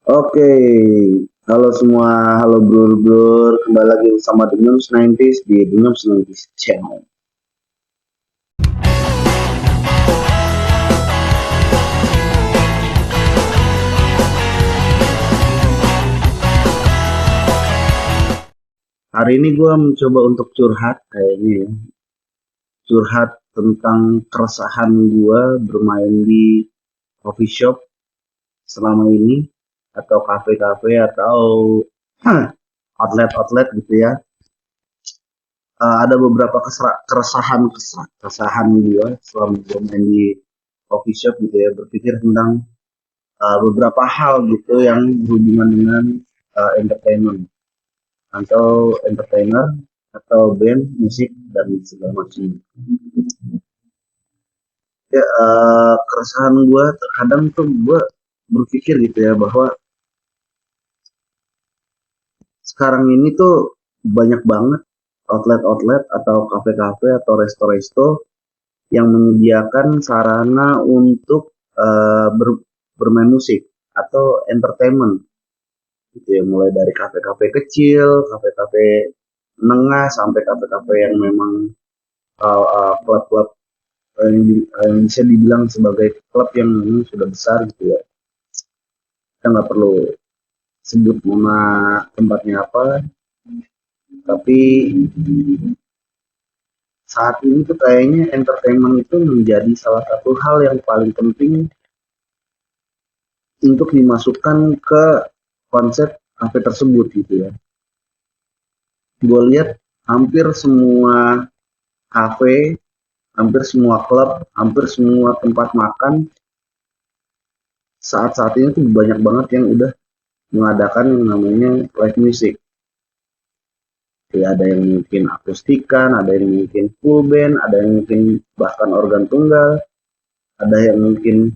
Oke, halo semua, halo bro, kembali lagi bersama The Noobs 90s di The Noobs 90s Channel. Hari ini gue mencoba untuk curhat kayaknya ya, curhat tentang keresahan gue bermain di coffee shop selama ini, atau kafe-kafe, atau outlet-outlet gitu ya. Ada beberapa keresahan gue selama gue main di coffee shop gitu ya, berpikir tentang beberapa hal gitu yang berhubungan dengan entertainment atau entertainer atau band musik dan segala macam. Ya, keresahan gue terkadang tuh gue berpikir gitu ya bahwa sekarang ini tuh banyak banget outlet-outlet atau kafe-kafe atau resto-resto yang menyediakan sarana untuk bermain musik atau entertainment gitu ya, mulai dari kafe-kafe kecil, kafe-kafe menengah, sampai kafe-kafe yang memang klub-klub yang bisa dibilang sebagai klub yang memang sudah besar gitu ya. Kita nggak perlu sebut nama tempatnya apa, tapi saat ini tuh kayaknya entertainment itu menjadi salah satu hal yang paling penting untuk dimasukkan ke konsep kafe tersebut gitu ya. Gue lihat hampir semua kafe, hampir semua klub, hampir semua tempat makan saat-saat ini tuh banyak banget yang udah mengadakan yang namanya live music. Jadi ada yang mungkin akustikan, ada yang mungkin full band, ada yang mungkin bahkan organ tunggal, ada yang mungkin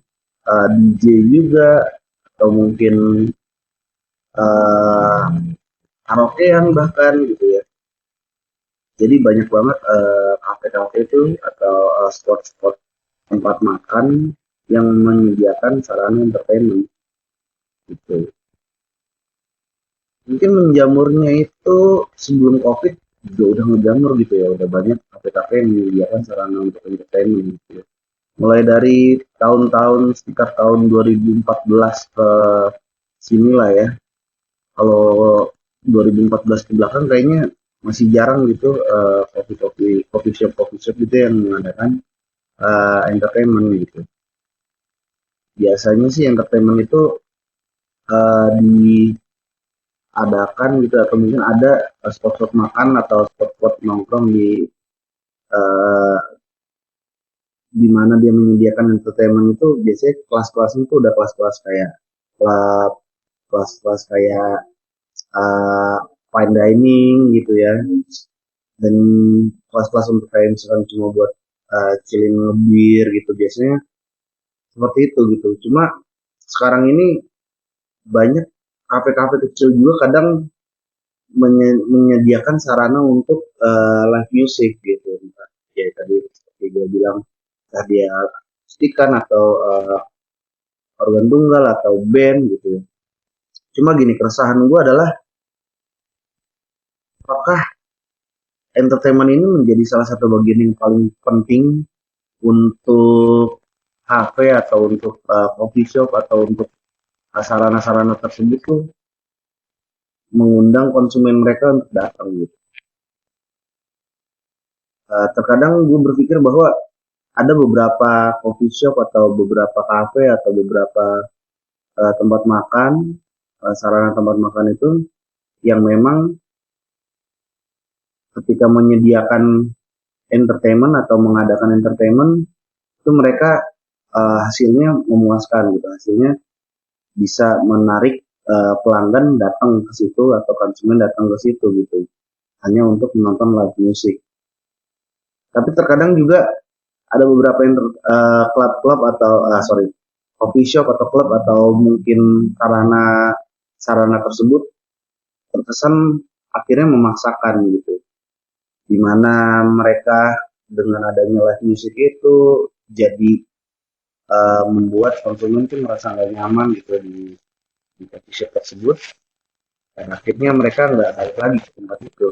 DJ juga, atau mungkin uh, karaokean bahkan gitu ya. Jadi banyak banget kafe-kafe itu atau spot-spot tempat makan yang menyediakan sarana entertainment gitu. Mungkin menjamurnya itu sebelum COVID juga udah ngejamur gitu ya, udah banyak kafe-kafe yang menyediakan sarana untuk entertainment gitu ya. Mulai dari tahun-tahun sekitar tahun 2014 ke sini lah ya. Kalau 2014 ke belakang kayaknya masih jarang gitu coffee shop gitu yang mengadakan entertainment gitu. Biasanya sih entertainment itu diadakan gitu, atau mungkin ada spot-spot makan atau spot-spot nongkrong uh, di mana dia menyediakan entertainment itu biasanya kelas-kelasnya itu udah kelas-kelas kayak klub, kelas-kelas kayak uh, fine dining gitu ya, dan kelas-kelas untuk kayak misalkan cuma buat chilling ngebir gitu, biasanya seperti itu gitu. Cuma sekarang ini banyak kafe-kafe kecil juga kadang menyediakan sarana untuk live music gitu. Ya tadi seperti gue bilang, entah dia stikan atau organ tunggal atau band gitu ya. Cuma gini, keresahan gue adalah apakah entertainment ini menjadi salah satu bagian yang paling penting untuk kafe atau untuk coffee shop atau untuk sarana-sarana tersebut tuh mengundang konsumen mereka untuk datang gitu. Terkadang gue berpikir bahwa ada beberapa coffee shop atau beberapa kafe atau beberapa tempat makan, sarana tempat makan itu yang memang ketika menyediakan entertainment atau mengadakan entertainment itu mereka hasilnya memuaskan gitu, hasilnya bisa menarik pelanggan datang ke situ atau konsumen datang ke situ gitu, hanya untuk menonton live music. Tapi terkadang juga ada beberapa klub-klub atau coffee shop atau klub atau mungkin sarana sarana tersebut terkesan akhirnya memaksakan gitu, di mana mereka dengan adanya live music itu jadi membuat konsumen tuh merasa nggak nyaman gitu di di coffee shop tersebut, dan akhirnya mereka nggak balik lagi ke tempat itu.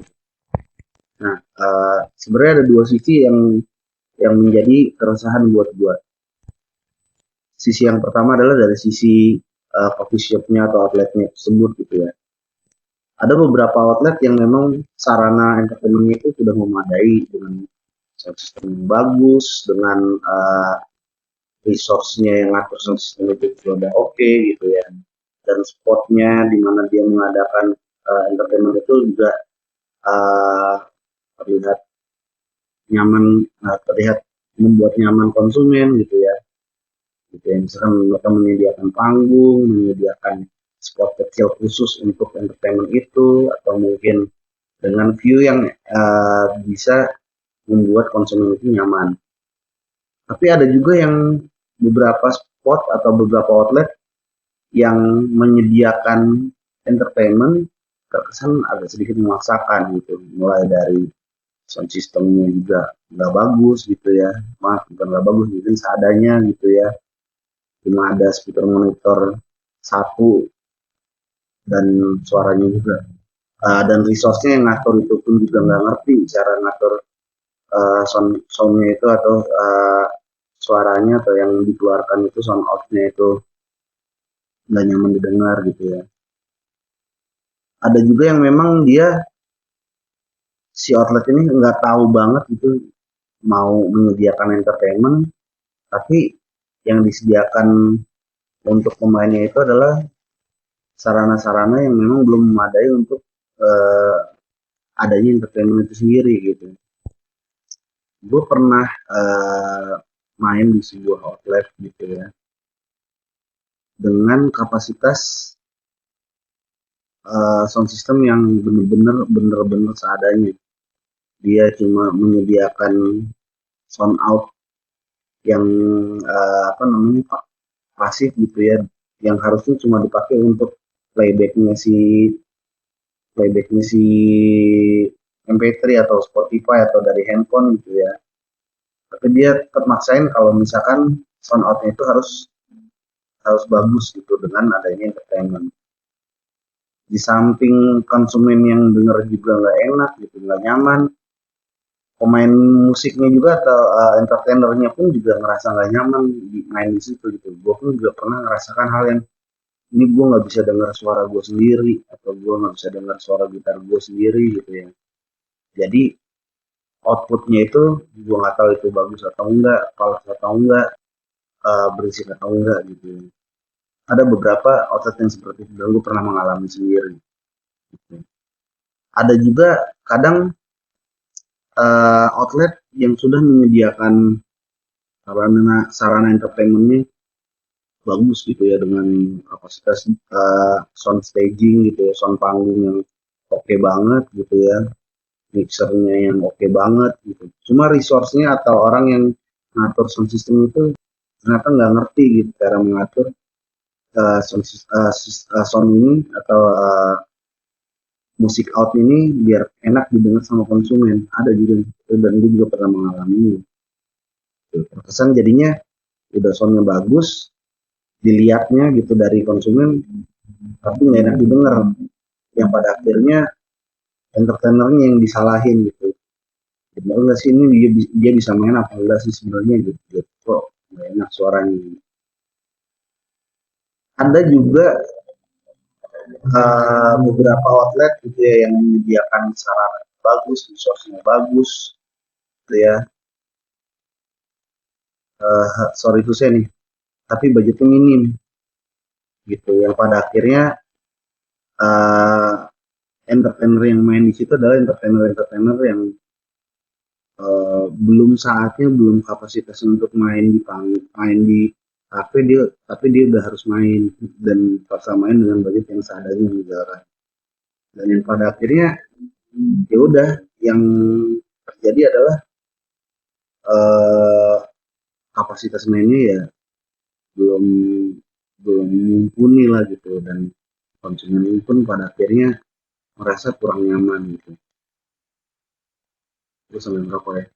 Nah, sebenarnya ada dua sisi yang menjadi keresahan buat gua. Sisi yang pertama adalah dari sisi coffee shopnya atau outletnya tersebut gitu ya. Ada beberapa outlet yang memang sarana entertainmentnya itu sudah memadai dengan sound system yang bagus, dengan resource-nya yang ngatur sound system itu sudah oke gitu ya. Dan spotnya di mana dia mengadakan entertainment itu juga uh, terlihat nyaman, terlihat membuat nyaman konsumen gitu ya. Gitu ya. Misalkan mereka menyediakan panggung, menyediakan spot kecil khusus untuk entertainment itu, atau mungkin dengan view yang bisa membuat konsumen itu nyaman. Tapi ada juga yang beberapa spot atau beberapa outlet yang menyediakan entertainment terkesan agak sedikit memaksakan gitu, mulai dari sound systemnya juga nggak bagus gitu ya, maaf bukan nggak bagus, mungkin seadanya gitu ya, cuma ada speaker monitor satu dan suaranya juga dan resource-nya yang ngatur itu pun juga nggak ngerti cara ngatur soundnya itu, atau suaranya atau yang dikeluarkan itu sound out-nya itu nggak nyaman didengar gitu ya. Ada juga yang memang dia si outlet ini nggak tahu banget itu mau menyediakan entertainment, tapi yang disediakan untuk pemainnya itu adalah sarana-sarana yang memang belum memadai untuk uh, adanya entertainment itu sendiri gitu. Gue pernah main di sebuah outlet gitu ya, dengan kapasitas sound system yang bener-bener seadanya. Dia cuma menyediakan sound out yang apa namanya pak, pasif gitu ya, yang harusnya cuma dipakai untuk playbacknya si playbacknya si MP3 atau Spotify atau dari handphone gitu ya. Tapi dia tetap maksain kalau misalkan sound outnya itu harus harus bagus gitu dengan adanya entertainment. Di samping konsumen yang denger juga nggak enak gitu, nggak nyaman, pemain musiknya juga atau entertainernya pun juga ngerasa nggak nyaman main di situ gitu. Gue pun juga pernah ngerasakan hal yang ini gue nggak bisa dengar suara gue sendiri, atau gue nggak bisa dengar suara gitar gue sendiri gitu ya. Jadi outputnya itu gue nggak tahu itu bagus atau enggak, falas atau enggak, berisik atau enggak gitu. Ada beberapa outlet yang seperti itu dan gue pernah mengalami sendiri. Gitu. Ada juga kadang outlet yang sudah menyediakan sarana entertainmentnya bagus gitu ya, dengan kapasitas sound staging gitu ya, sound panggung yang oke banget gitu ya, mixernya yang oke banget gitu. Cuma resource-nya atau orang yang ngatur sound system itu ternyata nggak ngerti gitu cara mengatur sound ini atau musik out ini biar enak didengar sama konsumen. Ada juga dan gue juga pernah mengalaminya. Terkesan jadinya udah soundnya bagus, dilihatnya gitu dari konsumen, tapi nggak enak didengar. Yang pada akhirnya entertainernya yang disalahin gitu. Benar nggak sih ini dia bisa main apa enggak sih sebenarnya gitu. Kok nggak enak suaranya. Ada juga beberapa outlet gitu ya yang menyediakan sarana bagus, resource-nya bagus, gitu ya. Sorry itu saya nih, tapi budgetnya minim, gitu. Yang pada akhirnya uh, entertainer yang main di situ adalah entertainer yang belum saatnya, belum kapasitas untuk main di kafe dia, tapi dia udah harus main dan paksa main dengan budget yang seadanya misalkan. Dan yang pada akhirnya ya udah yang terjadi adalah eh, kapasitas mainnya ya belum belum mumpuni lah gitu, dan konsumen pun pada akhirnya merasa kurang nyaman gitu. Terus sambil merokok ya.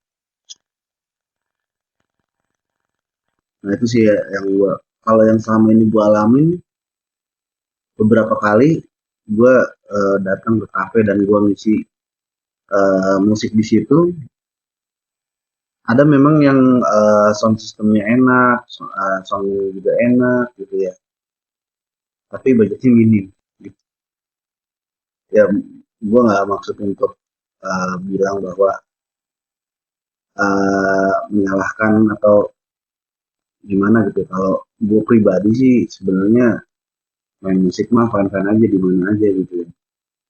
Nah itu sih ya yang gua, kalau yang selama ini gua alamin beberapa kali gue datang ke kafe dan gue ngisi musik di situ. Ada memang yang sound systemnya enak, soundnya juga enak gitu ya, tapi budgetnya minim gitu. Ya gue nggak maksud untuk bilang bahwa menyalahkan atau gimana gitu. Kalau gue pribadi sih sebenarnya main musik mah fan-fan aja di mana aja gitu ya.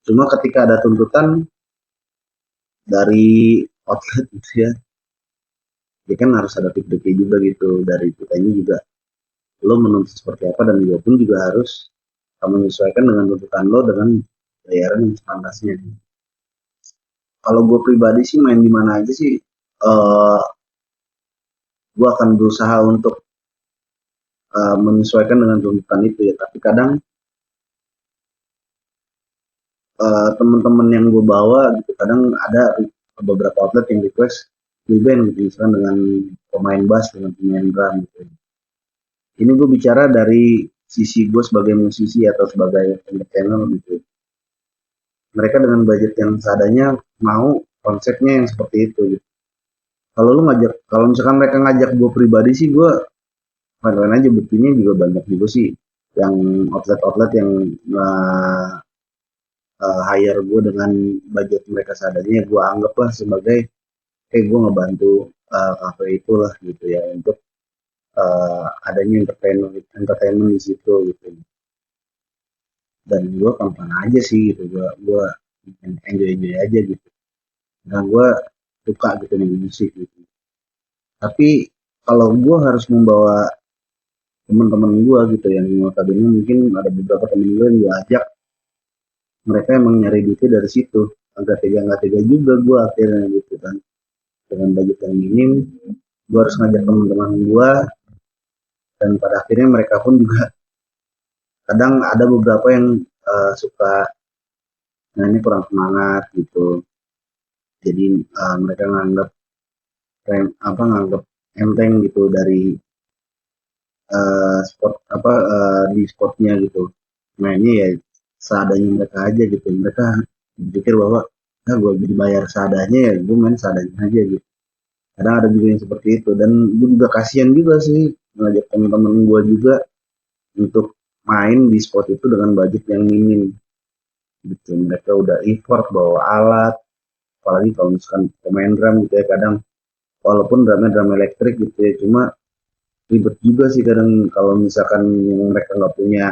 Cuma ketika ada tuntutan dari outlet gitu ya, ya kan harus ada feedbacknya juga gitu dari kitanya juga. Lo menuntut seperti apa dan gue pun juga harus menyesuaikan dengan tuntutan lo dengan bayaran yang sepantasnya. Kalau gue pribadi sih main di mana aja sih, gue akan berusaha untuk menyesuaikan dengan tuntutan itu ya. Tapi kadang teman-teman yang gue bawa gitu, kadang ada beberapa outlet yang request full band gitu, misalkan dengan pemain bass dengan pemain drum gitu. Ini gue bicara dari sisi gue sebagai musisi atau sebagai entertainer gitu. Mereka dengan budget yang seadanya mau konsepnya yang seperti itu gitu. Kalau lu ngajak, kalau misalkan mereka ngajak gue pribadi sih gue fine-fine aja, buktinya juga banyak juga sih yang outlet-outlet yang hire gue dengan budget mereka seadanya, gue anggaplah sebagai gue ngebantu cafe itulah gitu ya untuk adanya entertainment entertainment di situ gitu. Dan gue kapan aja sih gitu, gue enjoy enjoy aja gitu. Nah gue suka gitu nih musik gitu. Tapi kalau gue harus membawa teman-teman gue gitu yang notabene mungkin ada beberapa temen gue yang gue ajak, mereka emang nyari duitnya dari situ. Agak tega nggak tega juga gue akhirnya gitu kan, dengan budget yang minim gue harus ngajak teman-teman gue, dan pada akhirnya mereka pun juga kadang ada beberapa yang suka, nah ini kurang semangat gitu, jadi mereka nganggap nganggap enteng gitu dari sport apa di sportnya gitu, mainnya ya seadanya mereka aja gitu. Mereka berpikir bahwa nah gue dibayar seadanya ya gue main seadanya aja gitu. Kadang ada juga yang seperti itu, dan gue juga kasihan juga sih ngajak teman-teman gue juga untuk main di sport itu dengan budget yang minim gitu. Mereka udah effort bawa alat, apalagi kalau misalkan pemain drum gitu ya, kadang walaupun drumnya drum elektrik gitu ya, cuma ribet juga sih kadang kalau misalkan yang mereka nggak punya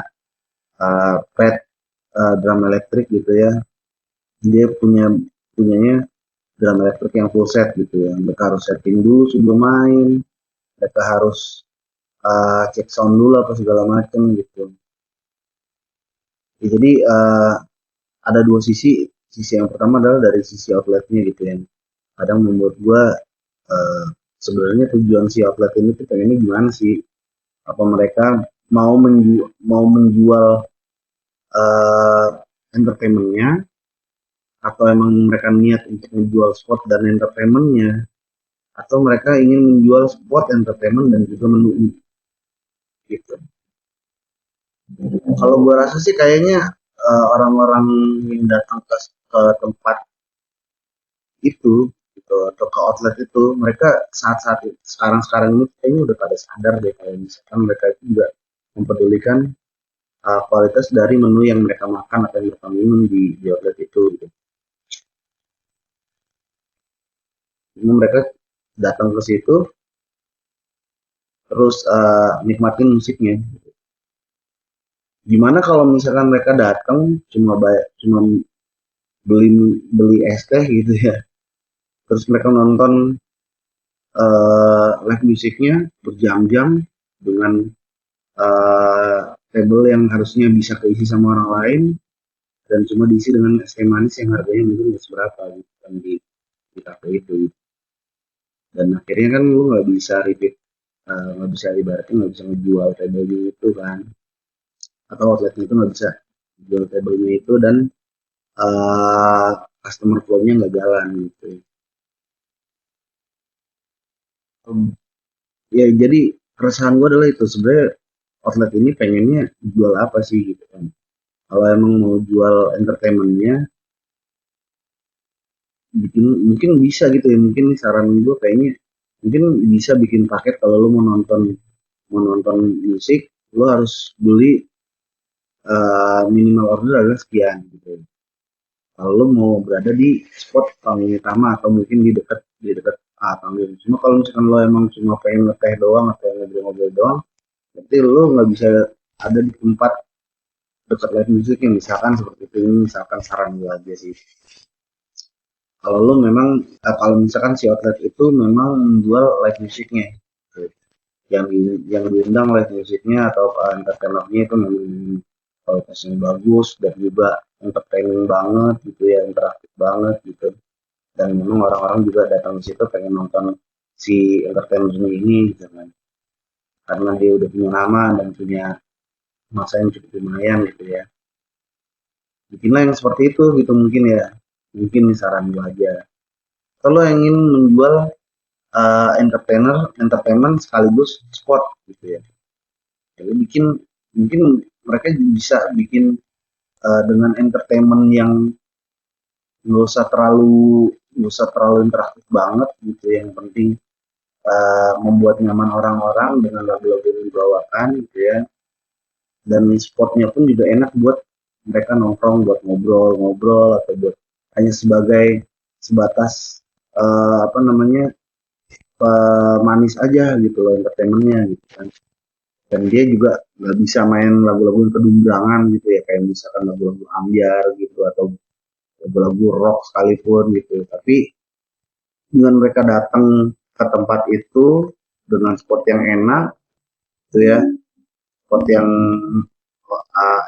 pad drum elektrik gitu ya, dia punyanya drum elektrik yang full set gitu ya, mereka harus setting dulu sebelum main, mereka harus cek sound dulu apa segala macam gitu ya. Jadi ada dua sisi. Sisi yang pertama adalah dari sisi outletnya gitu ya, kadang membuat gua sebenarnya tujuan si outlet ini tuh pengennya gimana sih, apa mereka mau menjual uh, entertainmentnya, atau emang mereka niat untuk menjual sport dan entertainmentnya, atau mereka ingin menjual sport entertainment dan juga menu gitu. Kalau gue rasa sih kayaknya orang-orang yang datang ke tempat itu gitu atau ke outlet itu, mereka saat-saat sekarang-sekarang ini kayaknya udah pada sadar deh kalau misalkan mereka itu juga mempedulikan kualitas dari menu yang mereka makan atau yang mereka minum di outlet itu gitu. Jadi mereka datang ke situ terus nikmatin musiknya. Gimana kalau misalkan mereka datang cuma beli beli es teh gitu ya, terus mereka nonton live musiknya berjam-jam dengan uh, table yang harusnya bisa keisi sama orang lain, dan cuma diisi dengan es teh manis yang harganya mungkin nggak seberapa gitu kan di kafe itu. Dan akhirnya kan lu nggak bisa repeat, nggak bisa ibaratnya nggak bisa ngejual table itu kan, atau outletnya itu nggak bisa jual table itu, dan uh, customer flow-nya nggak jalan gitu. Ya jadi keresahan gue adalah itu sebenarnya, outlet ini pengennya jual apa sih gitu kan. Kalau emang mau jual entertainmentnya, mungkin bisa gitu ya, mungkin saran gue kayaknya mungkin bisa bikin paket. Kalau lo mau nonton musik, lo harus beli minimal order adalah sekian gitu. Kalau lo mau berada di spot panggung utama atau mungkin di dekat panggung. Cuma kalau misalkan lo emang cuma pengen ngeteh doang atau ngobrol-ngobrol doang, berarti lo nggak bisa ada di tempat dekat live music yang misalkan seperti itu. Ini misalkan saran gue aja sih. Kalau lo memang kalau misalkan si outlet itu memang menjual live musiknya, gitu. yang diundang live musiknya atau entertainernya itu memang kualitasnya bagus dan juga entertaining banget gitu ya, interaktif banget gitu. Dan memang orang-orang juga datang ke situ pengen nonton si entertainernya ini gitu kan. Karena dia udah punya nama dan punya masa yang cukup lumayan gitu ya. Bikinlah yang seperti itu gitu mungkin ya. Mungkin nih saran gue aja. Kalau ingin menjual entertainment sekaligus sport gitu ya. Jadi mungkin mereka bisa bikin dengan entertainment yang nggak usah terlalu interaktif banget gitu. Yang penting membuat nyaman orang-orang dengan lagu-lagu yang dibawakan gitu ya. Dan spotnya pun juga enak buat mereka nongkrong, buat ngobrol-ngobrol atau buat hanya sebatas apa namanya, manis aja gitu loh entertainmentnya gitu kan. Dan dia juga nggak bisa main lagu-lagu yang kedungdangan gitu ya, kayak misalkan lagu-lagu ambyar gitu atau lagu-lagu rock sekalipun gitu. Tapi dengan mereka datang ke tempat itu dengan spot yang enak gitu ya, spot yang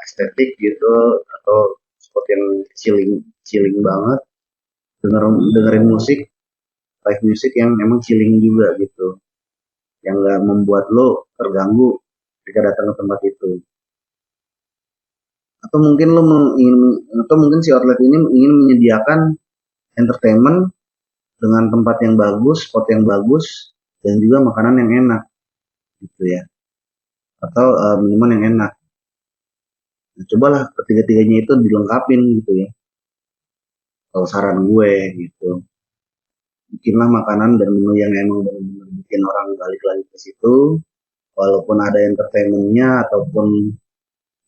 estetik gitu, atau spot yang chilling chilling banget, dengerin musik, live musik yang emang chilling juga gitu, yang nggak membuat lo terganggu ketika datang ke tempat itu. Atau mungkin atau mungkin si outlet ini ingin menyediakan entertainment dengan tempat yang bagus, spot yang bagus, dan juga makanan yang enak gitu ya, atau minuman yang enak. Nah, cobalah ketiga-tiganya itu dilengkapin gitu ya, kalau saran gue gitu. Bikinlah makanan dan menu yang emang benar-benar bikin orang balik lagi ke situ, walaupun ada entertainmentnya ataupun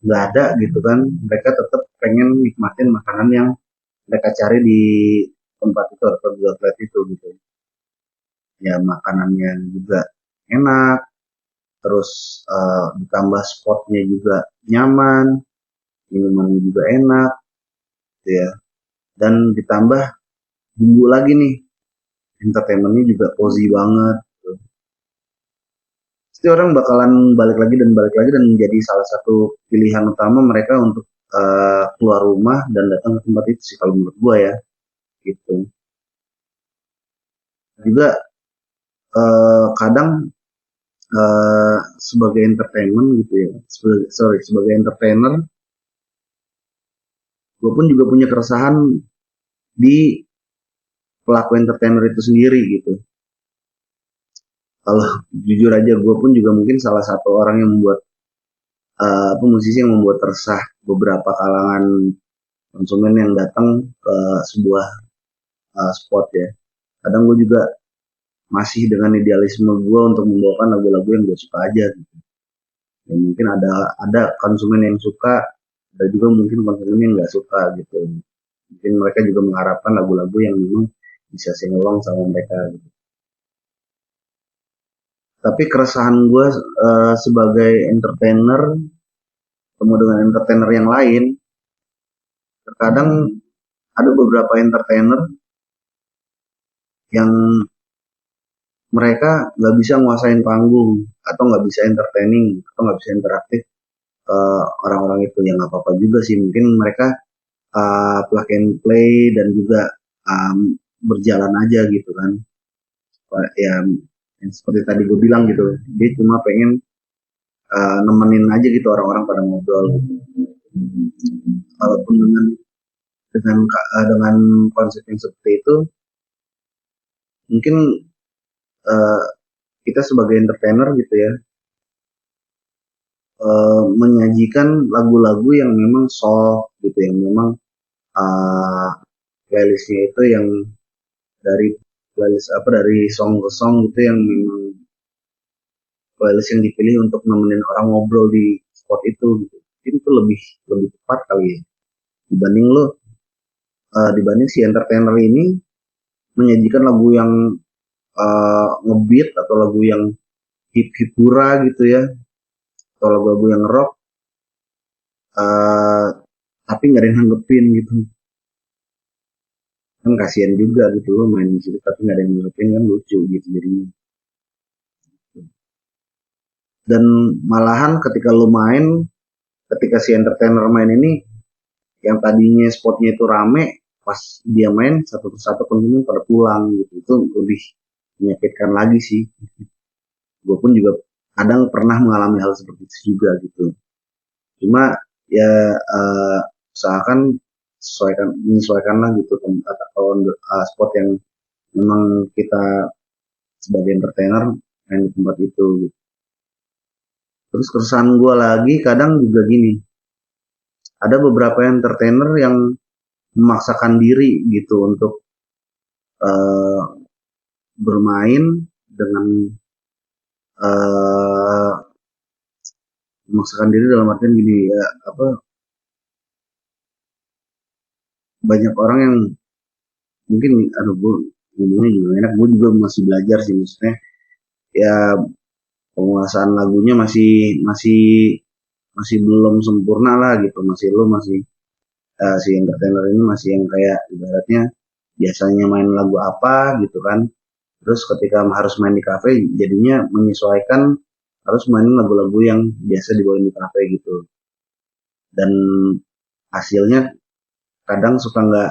nggak ada gitu kan, mereka tetap pengen nikmatin makanan yang mereka cari di tempat itu atau di outlet itu gitu ya. Makanannya juga enak, terus ditambah spotnya juga nyaman, minumannya juga enak gitu ya, dan ditambah bumbu lagi nih, entertainmentnya juga cozy banget gitu. Pasti orang bakalan balik lagi dan menjadi salah satu pilihan utama mereka untuk keluar rumah dan datang ke tempat itu sih kalau menurut gua ya gitu. Juga kadang sebagai entertainment gitu ya, sebagai entertainer, gue pun juga punya keresahan di pelaku entertainer itu sendiri gitu. Kalau jujur aja, gue pun juga mungkin salah satu orang yang membuat musisi yang membuat resah beberapa kalangan konsumen yang datang ke sebuah spot ya. Kadang gue juga masih dengan idealisme gue untuk membawakan lagu-lagu yang gue suka aja gitu. Ya, mungkin ada konsumen yang suka, ada juga mungkin konsumen yang nggak suka gitu. Mungkin mereka juga mengharapkan lagu-lagu yang memang bisa singelong sama mereka gitu. Tapi keresahan gue sebagai entertainer ketemu dengan entertainer yang lain, terkadang ada beberapa entertainer yang mereka nggak bisa nguasain panggung atau nggak bisa entertaining atau nggak bisa interaktif orang-orang itu. Yang nggak apa-apa juga sih, mungkin mereka plug and play dan juga um, berjalan aja gitu kan ya, yang seperti tadi gue bilang gitu, dia cuma pengen nemenin aja gitu orang-orang pada ngobrol gitu. Walaupun dengan konsep yang seperti itu, mungkin uh, kita sebagai entertainer gitu ya, menyajikan lagu-lagu yang memang soft gitu, yang memang uh, playlistnya itu yang dari playlist apa dari song ke song gitu, yang memang playlist yang dipilih untuk nemenin orang ngobrol di spot itu gitu. Itu lebih lebih tepat kali ya, dibanding dibanding si entertainer ini menyajikan lagu yang ngebeat atau lagu yang hip hip pura gitu ya, atau lagu-lagu yang rock, uh, tapi nggak ada yang nanggepin gitu. Kan kasihan juga gitu, lo main di situ tapi nggak ada yang nanggepin, kan lucu gitu jadinya. Dan malahan ketika lo main, ketika si entertainer main ini, yang tadinya spotnya itu rame, pas dia main satu persatu pengunjung pada pulang gitu, itu lebih menyakitkan lagi sih. Gue pun juga kadang pernah mengalami hal seperti itu juga gitu. Cuma ya usahakan menyesuaikanlah gitu tempat atau spot yang memang kita sebagai entertainer main di tempat itu gitu. Terus keresahan gue lagi kadang juga gini, ada beberapa entertainer yang memaksakan diri gitu untuk uh, bermain dengan uh, memaksakan diri dalam artian gini ya, apa, banyak orang yang mungkin, aduh gue ngomongnya juga enak, gue juga masih belajar sih, maksudnya ya penguasaan lagunya masih masih masih belum sempurna lah gitu, masih si entertainer ini masih yang kayak ibaratnya biasanya main lagu apa gitu kan, terus ketika harus main di kafe jadinya menyesuaikan harus mainin lagu-lagu yang biasa dibawain di kafe gitu, dan hasilnya kadang suka nggak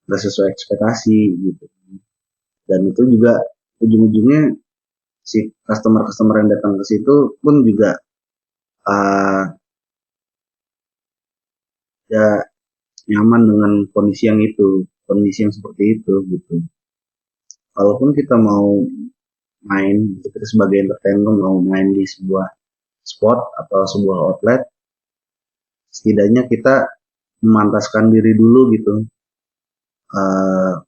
sesuai ekspektasi gitu. Dan itu juga ujung-ujungnya si customer yang datang ke situ pun juga uh, ya nyaman dengan kondisi yang seperti itu gitu. Walaupun kita mau main, kita sebagai entertainer mau main di sebuah spot atau sebuah outlet, setidaknya kita memantaskan diri dulu gitu. Uh,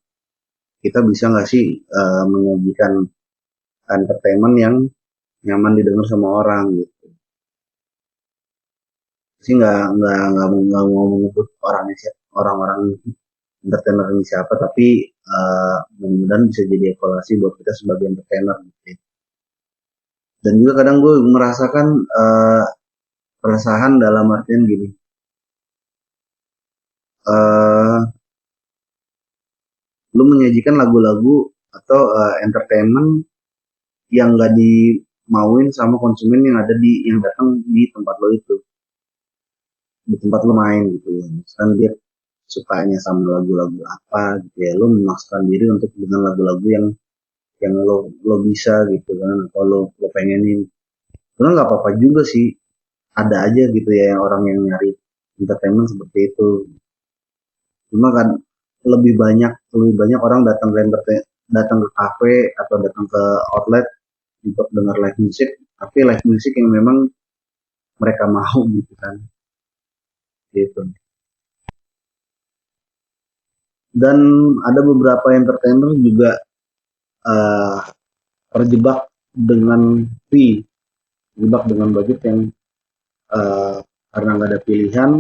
kita bisa nggak sih menyajikan entertainment yang nyaman didengar sama orang gitu. Sih nggak mau menyebut orang-orang entertainer ini siapa, tapi mudah-mudahan bisa jadi evaluasi buat kita sebagai entertainer gitu. Dan juga kadang gue merasakan keresahan dalam artian gini, uh, lu menyajikan lagu-lagu atau entertainment yang gak dimauin sama konsumen yang ada yang datang di tempat lo itu, di tempat lo main gitu ya. Misalkan dia sukanya sama lagu-lagu apa gitu ya, lo memaksakan diri untuk dengan lagu-lagu yang lo bisa gitu kan, atau lo pengenin. Sebenarnya nggak apa-apa juga sih, ada aja gitu ya yang orang yang nyari entertainment seperti itu. Cuma kan lebih banyak orang datang ke kafe atau datang ke outlet untuk dengar live music, tapi live music yang memang mereka mau gitu kan, gitu. Dan ada beberapa entertainer juga uh, terjebak dengan fee, terjebak dengan budget yang karena nggak ada pilihan,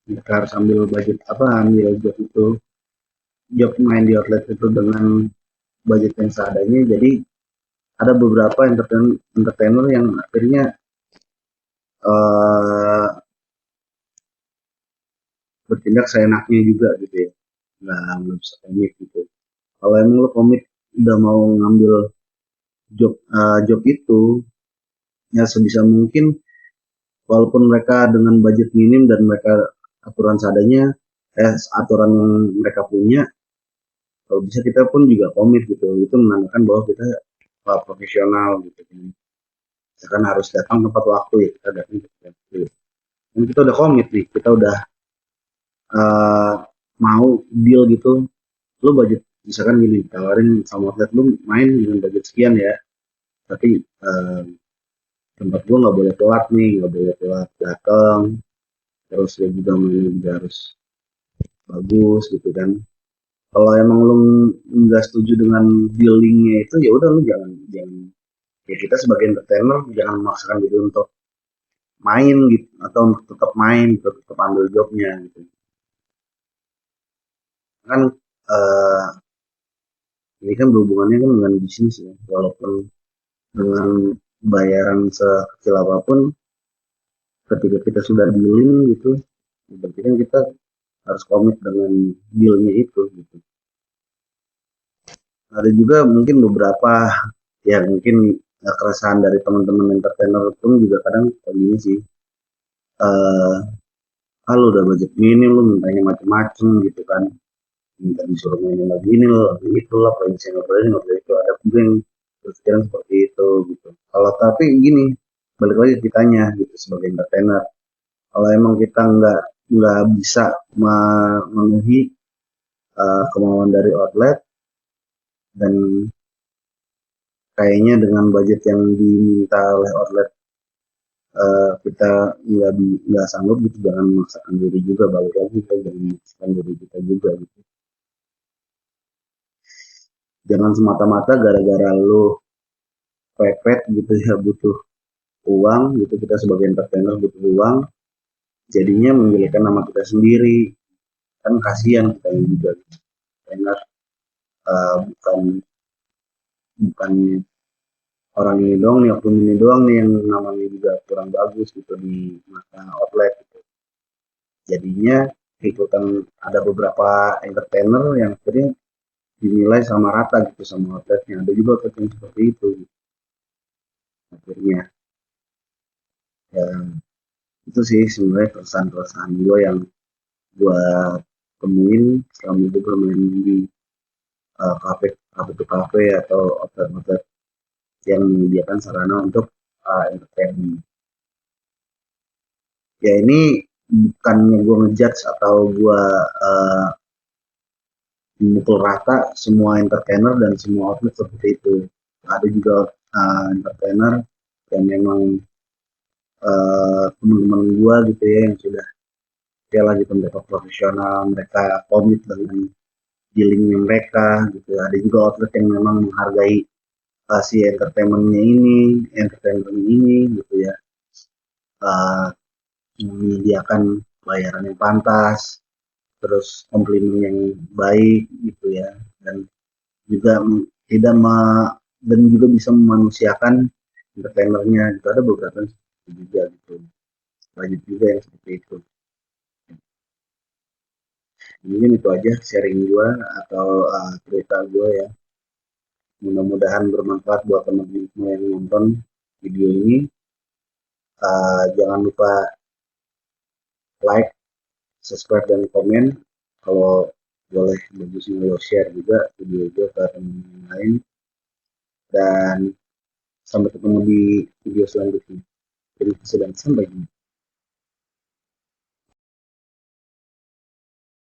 mereka harus ambil budget apa, ambil job main di outlet itu dengan budget yang seadanya. Jadi ada beberapa entertainer yang akhirnya uh, bertindak seenaknya juga gitu ya, nggak bisa komit gitu. Kalau emang lo komit udah mau ngambil job itu, ya sebisa mungkin walaupun mereka dengan budget minim dan mereka aturan seadanya, aturan yang mereka punya, kalau bisa kita pun juga komit gitu. Itu menandakan bahwa kita profesional gitu. Misalkan harus datang tepat waktu, ya kita datang tepat waktu. Dan kita udah komit nih, kita udah uh, mau deal gitu. Lu budget misalkan gini, tawarin sama outlet lu main dengan budget sekian ya, tapi tempat gue nggak boleh telat nih, nggak boleh telat datang, terus dia juga mainnya juga harus bagus gitu kan. Kalau emang lu nggak setuju dengan dealingnya itu, ya udah lu jangan jangan ya, kita sebagai entertainer jangan memaksakan diri untuk main gitu, atau untuk tetap main, tetap ambil jobnya gitu kan. eh, ini kan berhubungannya kan dengan bisnis ya, walaupun dengan bayaran sekecil apapun, ketika kita sudah dealing gitu, berarti kan kita harus komit dengan dealnya itu gitu. Ada juga mungkin beberapa, ya mungkin keresahan dari teman-teman entertainer pun juga kadang kayak gini sih. eh Lu udah budget ini, lu mintanya macem-macem gitu kan, minta disuruh mainin lagi ini lagi itu lah, prinsip ngobrolin itu, ada juga yang berpikiran seperti itu gitu. Kalau tapi gini, balik lagi kitanya gitu sebagai entertainer, kalau emang kita nggak bisa memenuhi kemauan dari outlet, dan kayaknya dengan budget yang diminta oleh outlet kita nggak sanggup gitu, jangan memaksakan diri juga, balik lagi kita jangan memaksakan diri kita juga gitu. Jangan semata-mata gara-gara lu pepet gitu ya, butuh uang gitu, kita sebagai entertainer butuh uang, jadinya menjelekkan nama kita sendiri, kan kasihan kita juga gitu. Karena bukan bukan orang ini doang nih, oknum ini doang nih yang namanya juga kurang bagus gitu di mata outlet gitu. Jadinya ikutan, ada beberapa entertainer yang akhirnya dinilai sama rata gitu sama outletnya, ada juga outlet yang seperti itu gitu. Akhirnya ya itu sih sebenarnya keresahan-keresahan gue yang gue temuin selama gue bermain di kafe kafe to kafe atau outlet-outlet yang menyediakan sarana untuk entertainment. Ya ini bukannya gue ngejudge atau gue uh, memukul rata semua entertainer dan semua outlet seperti itu. Ada juga entertainer yang memang teman-teman gue gitu ya, yang sudah ya lagi mereka profesional, mereka komit dengan dealingnya mereka gitu. Ada juga outlet yang memang menghargai si entertainment ini gitu ya, uh, menyediakan bayaran yang pantas, terus komplimen yang baik gitu ya, dan juga tidak dan juga bisa memanusiakan entertainernya gitu. Ada beberapa yang seperti itu juga gitu, banyak juga yang seperti itu. Mungkin itu aja sharing gue atau cerita gue ya, mudah-mudahan bermanfaat buat teman-teman semua yang nonton video ini. Jangan lupa like, subscribe, dan komen. Kalau boleh bagusnya lo share juga video itu ke teman-teman lain, dan sampai ketemu di video selanjutnya. Terima kasih dan sampai jumpa.